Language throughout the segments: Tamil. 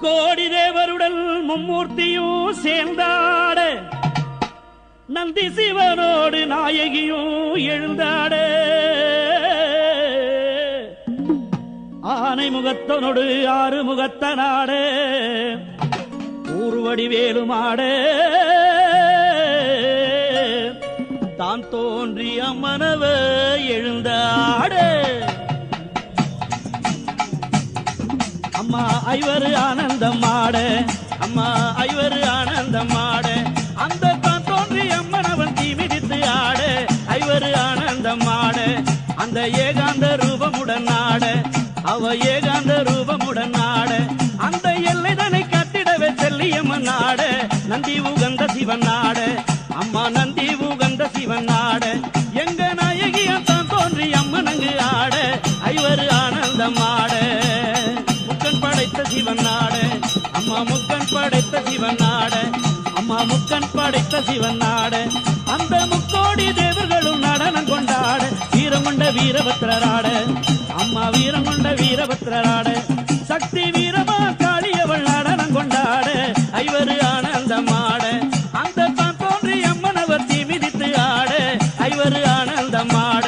முக்கோடி தேவருடல் மும்மூர்த்தியும் சேர்ந்தாட நந்தி சிவனோடு நாயகியும் எழுந்தாட ஆனை முகத்தனோடு ஆறு முகத்தனாட ஊர்வடி வேலுமாட தான் தோன்றி அம்மனவ எழுந்தாட அம்மா ஐவரு ஆனந்தமாட அம்மா ஐவரு ஆனந்தமாட அந்த தான் தோன்றி அம்மனவன் தீ மிதித்து ஆட ஐவரு ஆனந்தமாட அந்த ஏகாந்த ரூபமுடன் ஆட அவ ஏகாந்த ரூபமுடன் ஆட அந்த எல்லைதனை கட்டிடவே செல்லியம்மன் ஆட நந்தி உகந்த சிவன் ஆட அம்மா நந்தி உகந்த சிவன் ஆட எங்க நாயகியம் தான் தோன்றி அம்மனங்கு ஆட ஐவரு ஆனந்தமாட முக்கன் படைத்த சிவன் ஆட அம்மா முக்கன் படைத்த சிவன் ஆட அம்மா முக்கன் படைத்த சிவன் ஆட அந்த முக்கோடி தேவர்களும் நடனம் கொண்டாட வீரம் கொண்ட வீரபத்ரராட அம்மா வீரம் கொண்ட வீரபத்ரராட சக்தி வீரமா காளியவள் நடனம் கொண்டாட ஐவரு ஆனந்தமாட அந்த தான் தோன்றி அம்மனவர் தீ மிதித்து ஆட ஐவரு ஆனந்தமாட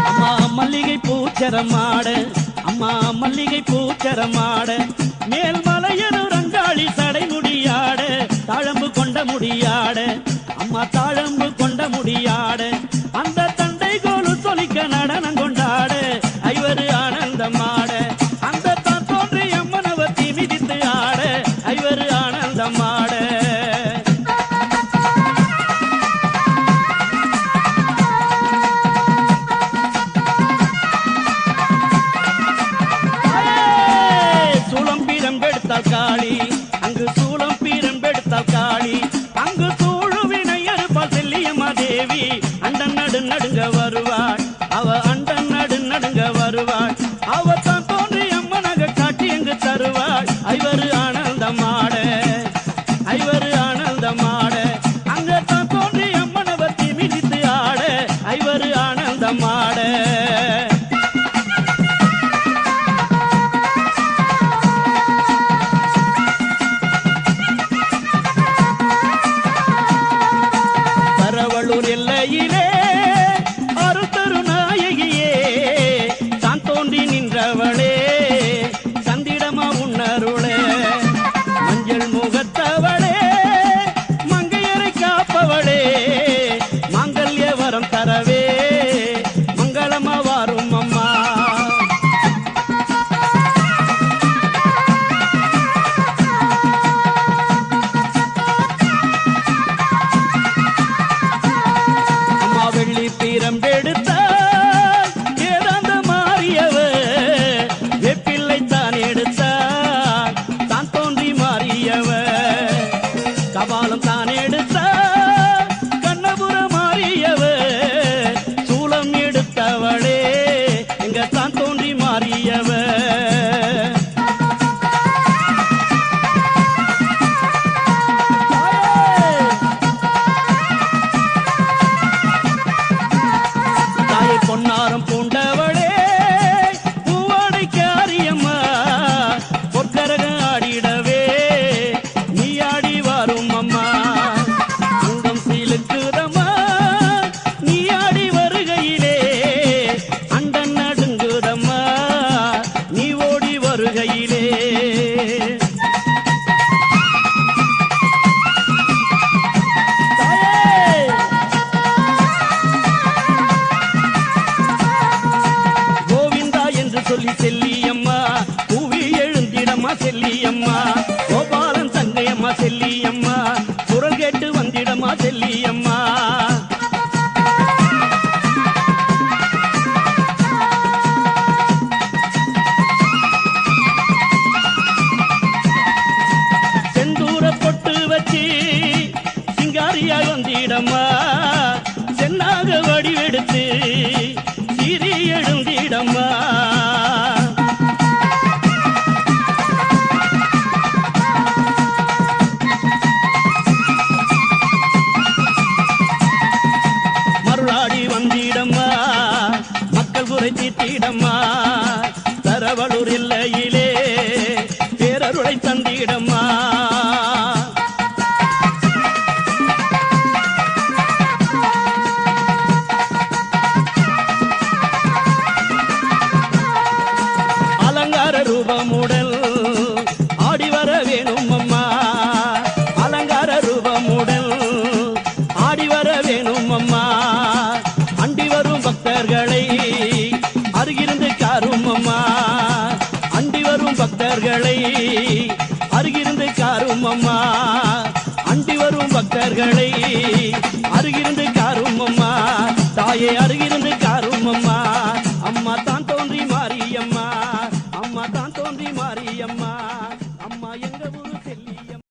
அம்மா மல்லிகை பூச்சரமாட அம்மா மல்லிகை பூச்சரமாட மேல் மலையனூர் அங்காளி சடை முடியாட தாழம்பு கொண்ட முடியாட அம்மா தாழம்பு கொண்ட முடியாட அந்த தண்டை கோலு சொலிக்க நடனம் கொண்டாட ஐவரு ஆனந்தமாட அந்த தான் தோன்றி அம்மனவ தீ மிதித்து ஆட ஐவரு ஆனந்தமாட காளி அங்கு சூளம் பீரம் பெடுத்தால் காளி அங்கு சூழுவினை அறுப்பால் செல்லியம்மா தேவி அண்டன் நடு நடுங்க வருவாள் அவ அண்டன் நடு நடுங்க வருவாள் அவ தான் தோன்றி அம்மனாக காட்டி எங்கு தருவாள் ஐவரு ஆனந்தமாட ஐவரு ஆனந்தமாட அங்க தான் தோன்றி அம்மனவ தீ மிதித்து ஆட ஐவரு ஆனந்தமாட எல்லையிலே அருத்தரு நாயகியே தான் தோன்றி நின்றவளே சந்திடமா உன்னருளே மஞ்சள் முகத்தவளே மங்கையரை காப்பவளே மாங்கல்ய வரம் தரவே மங்களமா வாரும் அம்மா வெள்ளி பீரம் எடுத்தார் ஏதாந்த மாறியவ வெப்பிள்ளை தான் எடுத்தார் தான் தோன்றி மாறியவ கபாலம் தான் எடுத்தார் கண்ணபுர மாறியவ சூலம் எடுத்தவளே எங்க தான் தோன்றி மாறியவ பொன்னாரம் பூண்டவளே பூவாடை காரியம்மா பொற்கரக ஆடிடவே நீ ஆடி வரும் அம்மா அங்கம் சீலுக்குதம்மா நீ ஆடி வருகையிலே அண்டன் நடுங்குதம்மா நீ ஓடி வருகையிலே சொல்லி செல்லியம்மா பூவி எழுந்திடம்மா செல்லியம்மா கோபாலன் தங்கையம்மா செல்லியம்மா குரல் கேட்டு வந்திடம்மா செல்லியம்மா செந்தூர பொட்டு வச்சு சிங்காரியாய் வந்திடம்மா சென்னாக வடிவெடுத்து சீரி எழுந்திடம்மா அருளை தந்திடம்மா. அலங்கார ரூபமுடல் ஆடி வர வேணும் அம்மா. அலங்கார ரூபமுடல் ஆடி வர வேணும் அம்மா. அண்டி வரும் பக்தர்களை அருகிருந்து காரும் அம்மா. அண்டி வரும் பக்தர்களை அருகிருந்து காரும் அம்மா. அண்டி வரும் பக்தர்களை அருகிருந்து காரும் அம்மா. தாயே அருகிருந்து காரும் அம்மா. அம்மா தான் தோன்றி மாரியம்மா. அம்மா தான் தோன்றி மாரியம்மா. அம்மா எங்க ஊரு செல்லியம்மா.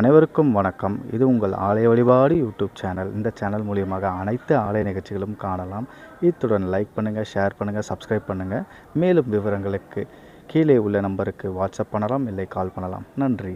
அனைவருக்கும் வணக்கம். இது உங்கள் ஆலய வழிபாடு யூடியூப் சேனல். இந்த சேனல் மூலியமாக அனைத்து ஆலய நிகழ்ச்சிகளும் காணலாம். இத்துடன் லைக் பண்ணுங்கள், ஷேர் பண்ணுங்கள், சப்ஸ்கிரைப் பண்ணுங்கள். மேலும் விவரங்களுக்கு கீழே உள்ள நம்பருக்கு வாட்ஸ்அப் பண்ணலாம், இல்லை கால் பண்ணலாம். நன்றி.